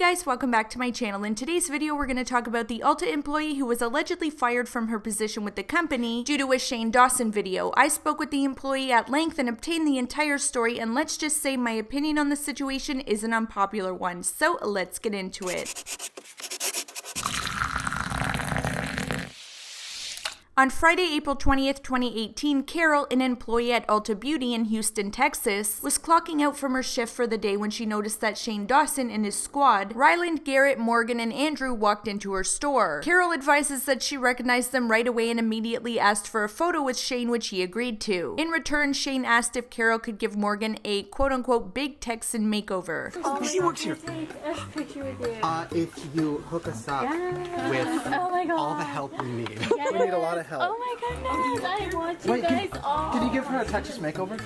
guys, welcome back to my channel. In today's video, we're going to talk about the Ulta employee who was allegedly fired from her position with the company due to a Shane Dawson video. I spoke with the employee at length and obtained the entire story, and let's just say my opinion on the situation is an unpopular one, so let's get into it. On Friday, April 20th, 2018, Carol, an employee at Ulta Beauty in Houston, Texas, was clocking out from her shift for the day when she noticed that Shane Dawson and his squad, Ryland, Garrett, Morgan, and Andrew, walked into her store. Carol advises that she recognized them right away and immediately asked for a photo with Shane, which he agreed to. In return, Shane asked if Carol could give Morgan a quote-unquote big Texan makeover. Oh, she works here. Take a picture with you. If you hook us up with all the help we need. Yes. We need a lot of help. Oh my goodness, I want you guys all. Can you give her a Texas makeover?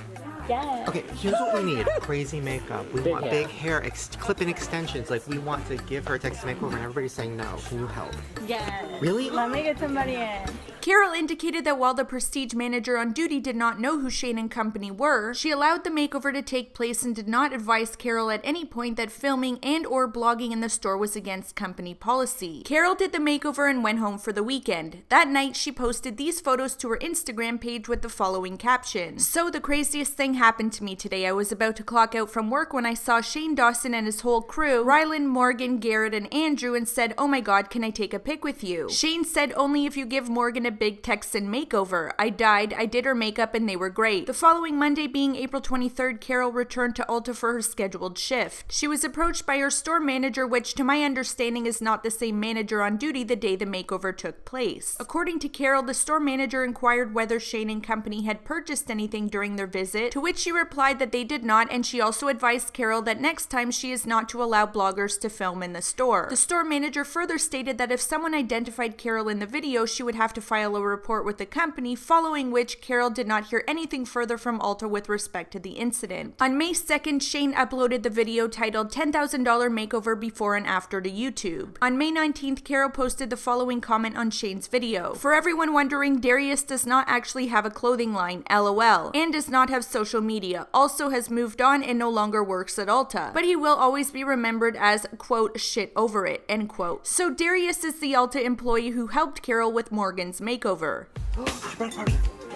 Yeah. Okay, here's what we need. Crazy makeup. We want big hair, clip-in extensions. Like, we want to give her a Texas makeover and everybody's saying no. Can you help? Yeah. Really? Let me get somebody in. Carol indicated that while the prestige manager on duty did not know who Shane and company were, she allowed the makeover to take place and did not advise Carol at any point that filming and or blogging in the store was against company policy. Carol did the makeover and went home for the weekend. That night, she posted these photos to her Instagram page with the following caption. "So the craziest thing happened to me today. I was about to clock out from work when I saw Shane Dawson and his whole crew, Ryland, Morgan, Garrett, and Andrew, and said, 'Oh my god, can I take a pic with you?' Shane said, 'Only if you give Morgan a big Texan makeover.' I died, I did her makeup, and they were great." The following Monday, being April 23rd, Carol returned to Ulta for her scheduled shift. She was approached by her store manager, which to my understanding is not the same manager on duty the day the makeover took place. According to Carol, the store manager inquired whether Shane and company had purchased anything during their visit, to which she replied that they did not, and she also advised Carol that next time she is not to allow bloggers to film in the store. The store manager further stated that if someone identified Carol in the video, she would have to file a report with the company, following which Carol did not hear anything further from Ulta with respect to the incident. On May 2nd, Shane uploaded the video titled $10,000 Makeover Before and After to YouTube. On May 19th, Carol posted the following comment on Shane's video. "For everyone wondering, Darius does not actually have a clothing line, LOL, and does not have social media, also has moved on and no longer works at Ulta, but he will always be remembered as, quote, shit over it, end quote." So Darius is the Ulta employee who helped Carol with Morgan's makeover.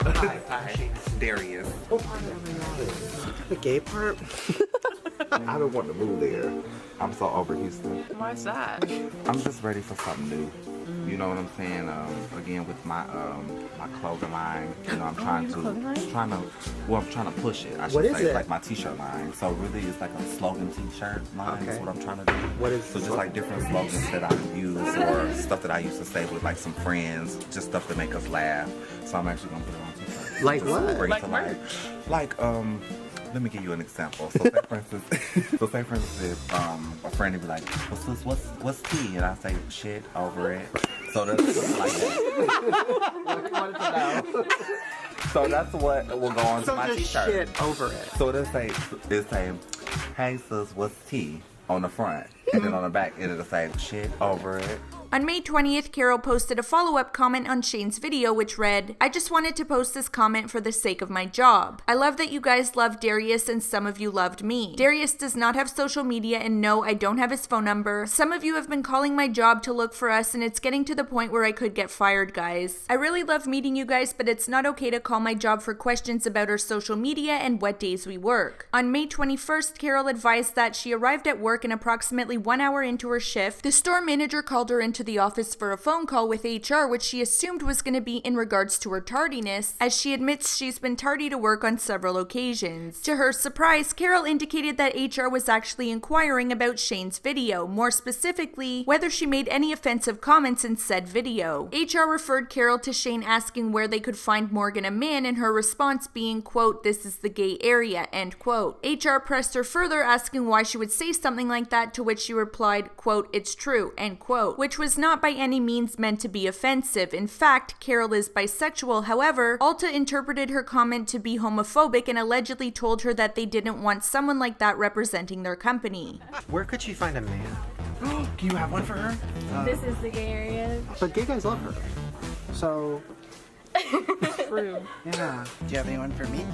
Hi, Darius. The gay part? I've been wanting to move there. I'm so over Houston. Why's that? I'm just ready for something new. You know what I'm saying? Again, with my my clothing line, you know, I'm trying to push it. I should What is say, it? like my t-shirt line. So really, it's like a slogan t-shirt line. Is what I'm trying to do. What is so just like different slogans that I use or stuff that I used to say with like some friends, just stuff to make us laugh. So I'm actually gonna put it on t-shirts. Like Just what? bring it Like to merch? Like let me give you an example. So say for instance, a friend would be like, what's tea? And I say, shit over it. So that's like that. So that's what will go on So my just t-shirt. shit over it. So it'll say, hey sis, what's tea? On the front. And then on the back, it'll say, shit over it. On May 20th, Carol posted a follow-up comment on Shane's video which read, "I just wanted to post this comment for the sake of my job. I love that you guys love Darius and some of you loved me. Darius does not have social media and no, I don't have his phone number. Some of you have been calling my job to look for us and it's getting to the point where I could get fired, guys. I really love meeting you guys, but it's not okay to call my job for questions about our social media and what days we work." On May 21st, Carol advised that she arrived at work and approximately 1 hour into her shift, the store manager called her into the office for a phone call with HR, which she assumed was going to be in regards to her tardiness, as she admits she's been tardy to work on several occasions. To her surprise, Carol indicated that HR was actually inquiring about Shane's video, more specifically, whether she made any offensive comments in said video. HR referred Carol to Shane asking where they could find Morgan a man, and her response being, quote, "This is the gay area," end quote. HR pressed her further, asking why she would say something like that, to which she replied, quote, "It's true," end quote, which was not by any means meant to be offensive. In fact, Carol is bisexual. However, Ulta interpreted her comment to be homophobic and allegedly told her that they didn't want someone like that representing their company. Where could she find a man? Do you have one for her? This is the gay area. But gay guys love her. So, True. yeah. Do you have anyone for me?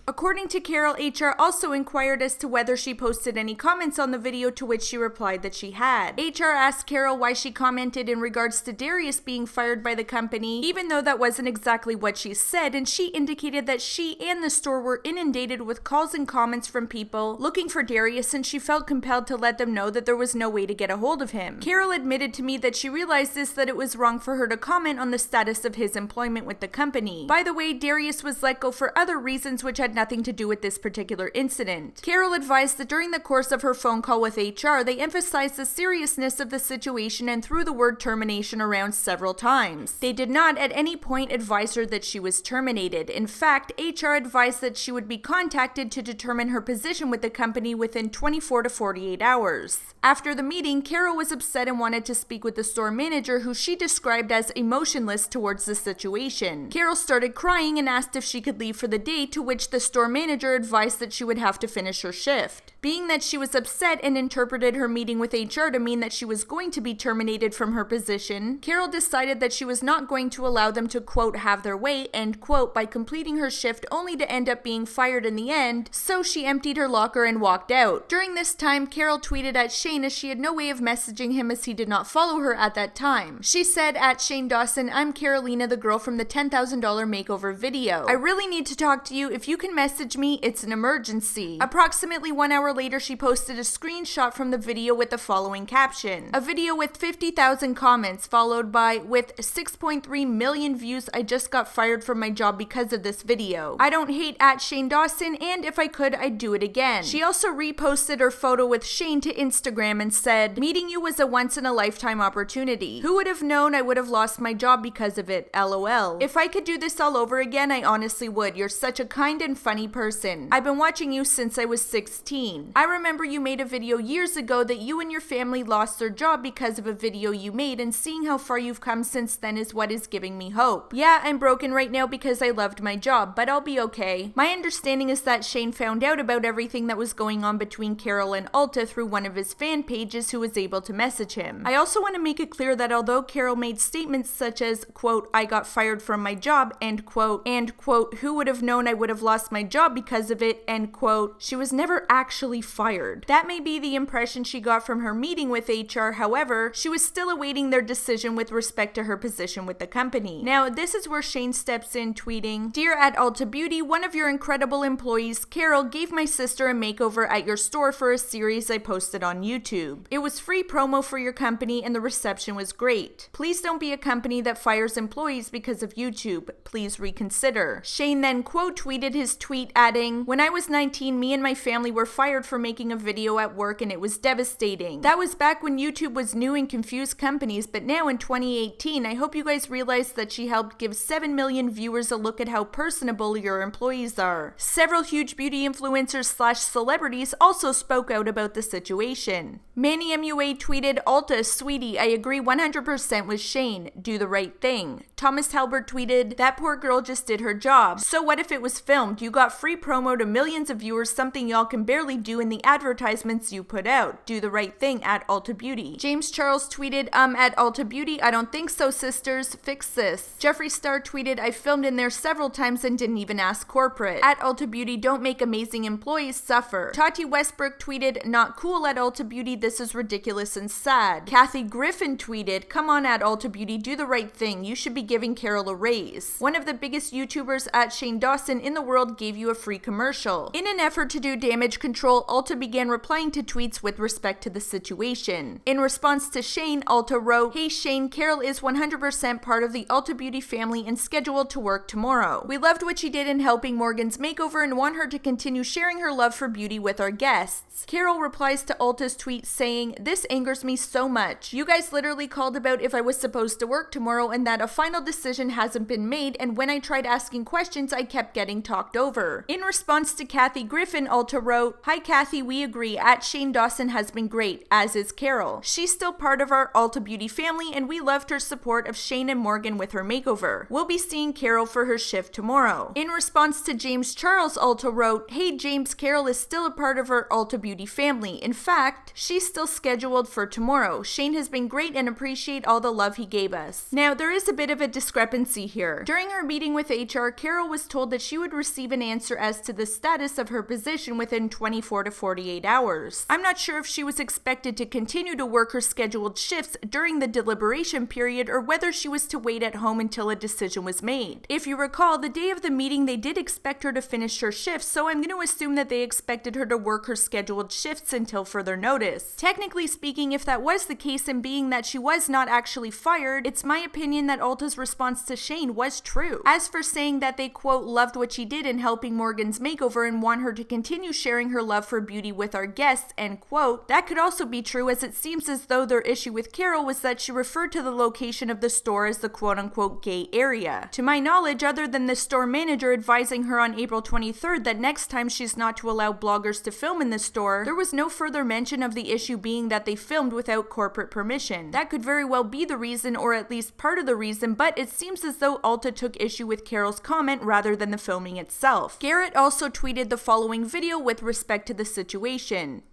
According to Carol, HR also inquired as to whether she posted any comments on the video, to which she replied that she had. HR asked Carol why she commented in regards to Darius being fired by the company, even though that wasn't exactly what she said, and she indicated that she and the store were inundated with calls and comments from people looking for Darius, and she felt compelled to let them know that there was no way to get a hold of him. Carol admitted to me that she realized that it was wrong for her to comment on the status of his employment with the company. By the way, Darius was let go for other reasons which had nothing to do with this particular incident. Carol advised that during the course of her phone call with HR, they emphasized the seriousness of the situation and threw the word termination around several times. They did not at any point advise her that she was terminated. In fact, HR advised that she would be contacted to determine her position with the company within 24 to 48 hours. After the meeting, Carol was upset and wanted to speak with the store manager, who she described as emotionless towards the situation. Carol started crying and asked if she could leave for the day, to which the store manager advised that she would have to finish her shift. Being that she was upset and interpreted her meeting with HR to mean that she was going to be terminated from her position, Carol decided that she was not going to allow them to, quote, have their way, end quote, by completing her shift only to end up being fired in the end, so she emptied her locker and walked out. During this time, Carol tweeted at Shane, as she had no way of messaging him as he did not follow her at that time. She said at Shane Dawson, "I'm Carolina, the girl from the $10,000 makeover video. I really need to talk to you. If you can message me, it's an emergency." Approximately 1 hour later, she posted a screenshot from the video with the following caption: "A video with 50,000 comments, followed by, with 6.3 million views, I just got fired from my job because of this video. I don't hate at Shane Dawson, and if I could, I'd do it again." She also reposted her photo with Shane to Instagram and said, "Meeting you was a once-in-a-lifetime opportunity. Who would have known I would have lost my job because of it, LOL. If I could do this all over again, I honestly would. You're such a kind and funny person. I've been watching you since I was 16. I remember you made a video years ago that you and your family lost their job because of a video you made, and seeing how far you've come since then is what is giving me hope. Yeah, I'm broken right now because I loved my job, but I'll be okay." My understanding is that Shane found out about everything that was going on between Carol and Ulta through one of his fan pages, who was able to message him. I also want to make it clear that although Carol made statements such as, quote, "I got fired from my job," end quote, and, quote, "Who would have known I would have lost my job because of it," end quote, she was never actually fired. That may be the impression she got from her meeting with HR. However, she was still awaiting their decision with respect to her position with the company. Now, this is where Shane steps in, tweeting, "Dear at Ulta Beauty, one of your incredible employees, Carol, gave my sister a makeover at your store for a series I posted on YouTube. It was free promo for your company and the reception was great. Please don't be a company that fires employees because of YouTube. Please reconsider." Shane then quote tweeted his tweet, adding, "When I was 19, me and my family were fired for making a video at work and it was devastating. That was back when YouTube was new and confused companies, but now in 2018, I hope you guys realize that she helped give 7 million viewers a look at how personable your employees are." Several huge beauty influencers / celebrities also spoke out about the situation. Manny MUA tweeted, "Ulta, sweetie, I agree 100% with Shane. Do the right thing." Thomas Halbert tweeted, "That poor girl just did her job. So what if it was filmed? You got free promo to millions of viewers, something y'all can barely do in the advertisements you put out. Do the right thing at Ulta Beauty." James Charles tweeted, at Ulta Beauty, I don't think so, sisters. Fix this." Jeffree Star tweeted, "I filmed in there several times and didn't even ask corporate. At Ulta Beauty, don't make amazing employees suffer." Tati Westbrook tweeted, "Not cool at Ulta Beauty. This is ridiculous and sad." Kathy Griffin tweeted, "Come on at Ulta Beauty, do the right thing. You should be giving Carol a raise. One of the biggest YouTubers at Shane Dawson in the world gave you a free commercial." In an effort to do damage control, Ulta began replying to tweets with respect to the situation. In response to Shane, Ulta wrote, "Hey Shane, Carol is 100% part of the Ulta Beauty family and scheduled to work tomorrow. We loved what she did in helping Morgan's makeover and want her to continue sharing her love for beauty with our guests." Carol replies to Ulta's tweet saying, "This angers me so much. You guys literally called about if I was supposed to work tomorrow and that a final decision hasn't been made, and when I tried asking questions, I kept getting talked over." In response to Kathy Griffin, Ulta wrote, "Hi Kathy, we agree. At Shane Dawson has been great, as is Carol. She's still part of our Ulta Beauty family, and we loved her support of Shane and Morgan with her makeover. We'll be seeing Carol for her shift tomorrow. In response to James Charles, Ulta wrote, "Hey James, Carol is still a part of our Ulta Beauty family. In fact, she's still scheduled for tomorrow. Shane has been great and appreciate all the love he gave us." Now, there is a bit of a discrepancy here. During her meeting with HR, Carol was told that she would receive an answer as to the status of her position within 24 to 48 hours. I'm not sure if she was expected to continue to work her scheduled shifts during the deliberation period or whether she was to wait at home until a decision was made. If you recall, the day of the meeting they did expect her to finish her shifts, so I'm going to assume that they expected her to work her scheduled shifts until further notice. Technically speaking, if that was the case, and being that she was not actually fired, it's my opinion that Ulta's response to Shane was true. As for saying that they, quote, loved what she did in helping Morgan's makeover and want her to continue sharing her love for beauty with our guests, end quote, that could also be true, as it seems as though their issue with Carol was that she referred to the location of the store as the quote-unquote gay area. To my knowledge, other than the store manager advising her on April 23rd that next time she's not to allow bloggers to film in the store, there was no further mention of the issue being that they filmed without corporate permission. That could very well be the reason, or at least part of the reason, but it seems as though Ulta took issue with Carol's comment rather than the filming itself. Garrett also tweeted the following video with respect to the situation.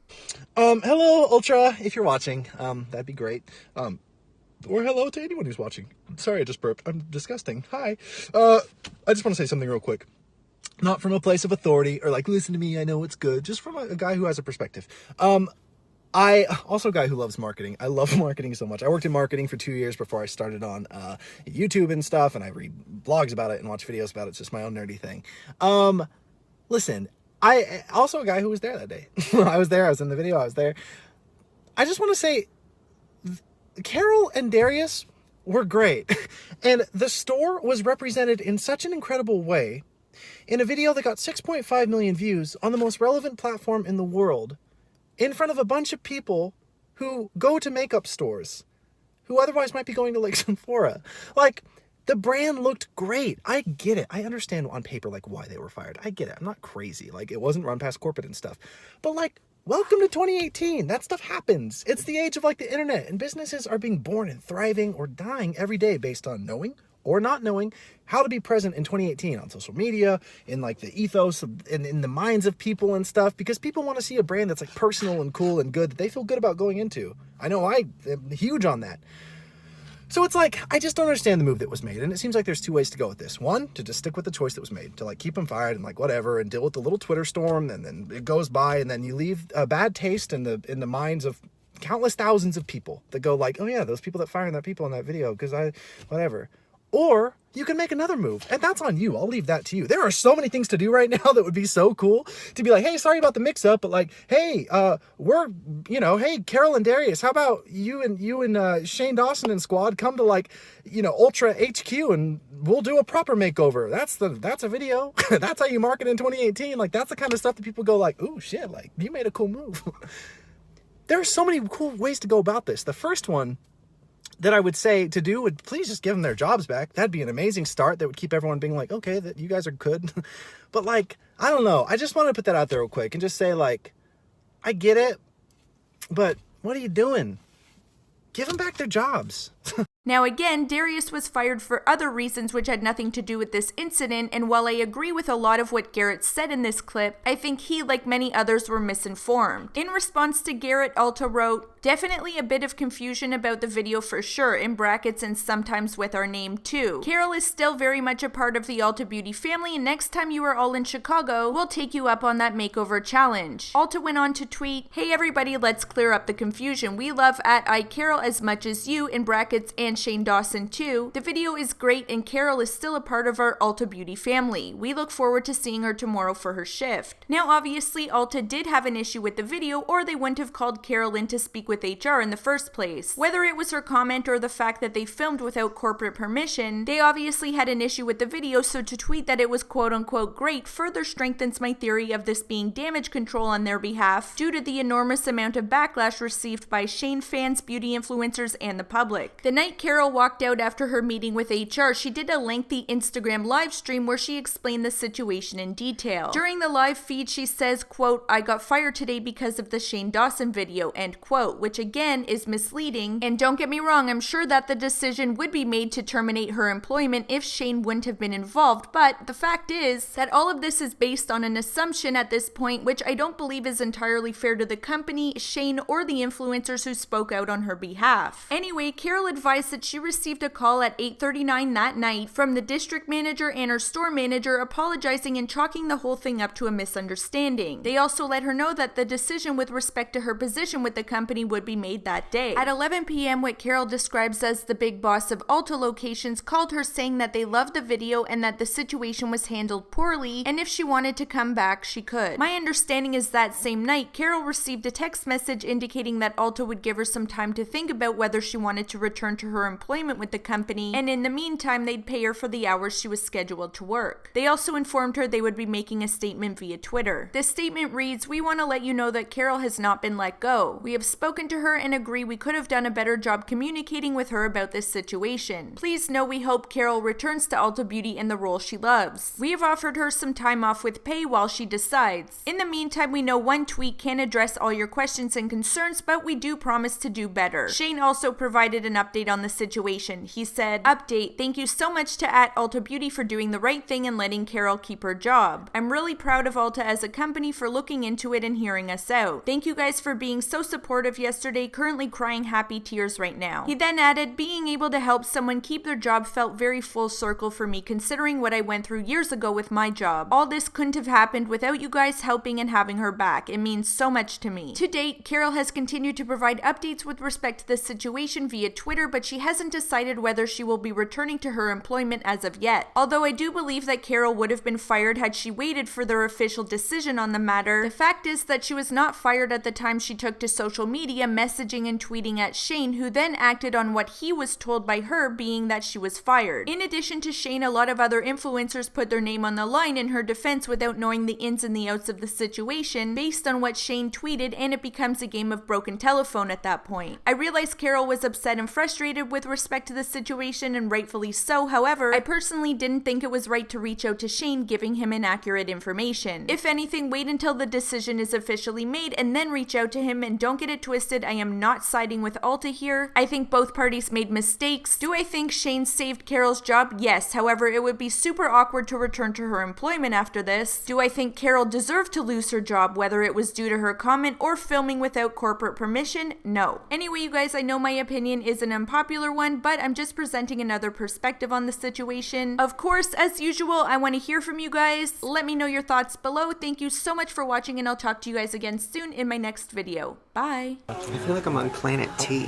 Hello, Ultra, if you're watching, that'd be great. Or hello to anyone who's watching. Sorry, I just burped. I'm disgusting. Hi. I just want to say something real quick. Not from a place of authority or like, listen to me, I know it's good. Just from a guy who has a perspective. I also a guy who loves marketing. I love marketing so much. I worked in marketing for 2 years before I started on YouTube and stuff, and I read blogs about it and watch videos about it. It's just my own nerdy thing. Listen, I also a guy who was there that day. I was there. I was in the video. I was there. I just want to say, Carol and Darius were great. And the store was represented in such an incredible way in a video that got 6.5 million views on the most relevant platform in the world, in front of a bunch of people who go to makeup stores, who otherwise might be going to like Sephora. Like, the brand looked great. I get it. I understand on paper, like, why they were fired. I get it. I'm not crazy. Like, it wasn't run past corporate and stuff. But, like, welcome to 2018. That stuff happens. It's the age of, like, the internet. And businesses are being born and thriving or dying every day based on knowing or not knowing how to be present in 2018 on social media, in, like, the ethos, and in the minds of people and stuff. Because people want to see a brand that's, like, personal and cool and good that they feel good about going into. I know I am huge on that. So it's like, I just don't understand the move that was made. And it seems like there's two ways to go with this. One, to just stick with the choice that was made, to like keep them fired and like whatever, and deal with the little Twitter storm, and then it goes by, and then you leave a bad taste in the minds of countless thousands of people that go like, oh yeah, those people that fired that people in that video, because whatever. Or you can make another move, and that's on you. I'll leave that to you. There are so many things to do right now that would be so cool to be like, hey, sorry about the mix-up, but like, hey, hey, Carol and Darius, how about you and Shane Dawson and squad come to like, Ultra HQ, and we'll do a proper makeover. That's a video. That's how you market in 2018. Like, that's the kind of stuff that people go like, ooh, shit, like, you made a cool move. There are so many cool ways to go about this. The first one that I would say to do would please just give them their jobs back. That'd be an amazing start that would keep everyone being like, okay, that you guys are good. But like, I don't know. I just want to put that out there real quick and just say like, I get it, but what are you doing? Give them back their jobs. Now again, Darius was fired for other reasons which had nothing to do with this incident, and while I agree with a lot of what Garrett said in this clip, I think he, like many others, were misinformed. In response to Garrett, Ulta wrote, definitely a bit of confusion about the video for sure, in brackets and sometimes with our name too. Carol is still very much a part of the Ulta Beauty family, and next time you are all in Chicago, we'll take you up on that makeover challenge. Ulta went on to tweet, hey everybody, let's clear up the confusion. We love @iCarol as much as you, in brackets, and Shane Dawson too. The video is great and Carol is still a part of our Ulta Beauty family. We look forward to seeing her tomorrow for her shift. Now obviously Ulta did have an issue with the video, or they wouldn't have called Carol in to speak with HR in the first place. Whether it was her comment or the fact that they filmed without corporate permission, they obviously had an issue with the video, so to tweet that it was quote unquote great further strengthens my theory of this being damage control on their behalf due to the enormous amount of backlash received by Shane fans, beauty influencers, and the public. The night minute Carol walked out after her meeting with HR, she did a lengthy Instagram live stream where she explained the situation in detail. During the live feed, she says, quote, "I got fired today because of the Shane Dawson video," end quote, which again is misleading. And don't get me wrong, I'm sure that the decision would be made to terminate her employment if Shane wouldn't have been involved, but the fact is that all of this is based on an assumption at this point, which I don't believe is entirely fair to the company, Shane, or the influencers who spoke out on her behalf. Anyway, Carol advised that she received a call at 8:39 that night from the district manager and her store manager apologizing and chalking the whole thing up to a misunderstanding. They also let her know that the decision with respect to her position with the company would be made that day. At 11 p.m., what Carol describes as the big boss of Ulta locations called her saying that they loved the video and that the situation was handled poorly, and if she wanted to come back, she could. My understanding is that same night, Carol received a text message indicating that Ulta would give her some time to think about whether she wanted to return to her employment with the company, and in the meantime, they'd pay her for the hours she was scheduled to work. They also informed her they would be making a statement via Twitter. This statement reads, "We want to let you know that Carol has not been let go. We have spoken to her and agree we could have done a better job communicating with her about this situation. Please know we hope Carol returns to Ulta Beauty in the role she loves. We have offered her some time off with pay while she decides. In the meantime, we know one tweet can't address all your questions and concerns, but we do promise to do better." Shane also provided an update on the situation. He said, "Update, thank you so much to Ulta Beauty for doing the right thing and letting Carol keep her job. I'm really proud of Ulta as a company for looking into it and hearing us out. Thank you guys for being so supportive yesterday, currently crying happy tears right now." He then added, "Being able to help someone keep their job felt very full circle for me considering what I went through years ago with my job. All this couldn't have happened without you guys helping and having her back. It means so much to me." To date, Carol has continued to provide updates with respect to the situation via Twitter, but she hasn't decided whether she will be returning to her employment as of yet. Although I do believe that Carol would have been fired had she waited for their official decision on the matter, the fact is that she was not fired at the time she took to social media messaging and tweeting at Shane, who then acted on what he was told by her, being that she was fired. In addition to Shane, a lot of other influencers put their name on the line in her defense without knowing the ins and the outs of the situation based on what Shane tweeted, and it becomes a game of broken telephone at that point. I realize Carol was upset and frustrated with respect to the situation, and rightfully so. However, I personally didn't think it was right to reach out to Shane giving him inaccurate information. If anything, wait until the decision is officially made and then reach out to him, and don't get it twisted, I am not siding with Ulta here. I think both parties made mistakes. Do I think Shane saved Carol's job? Yes. However, it would be super awkward to return to her employment after this. Do I think Carol deserved to lose her job, whether it was due to her comment or filming without corporate permission? No. Anyway, you guys, I know my opinion is an unpopular one, but I'm just presenting another perspective on the situation. Of course, as usual, I want to hear from you guys. Let me know your thoughts below. Thank you so much for watching, and I'll talk to you guys again soon in my next video. Bye. I feel like I'm on Planet T.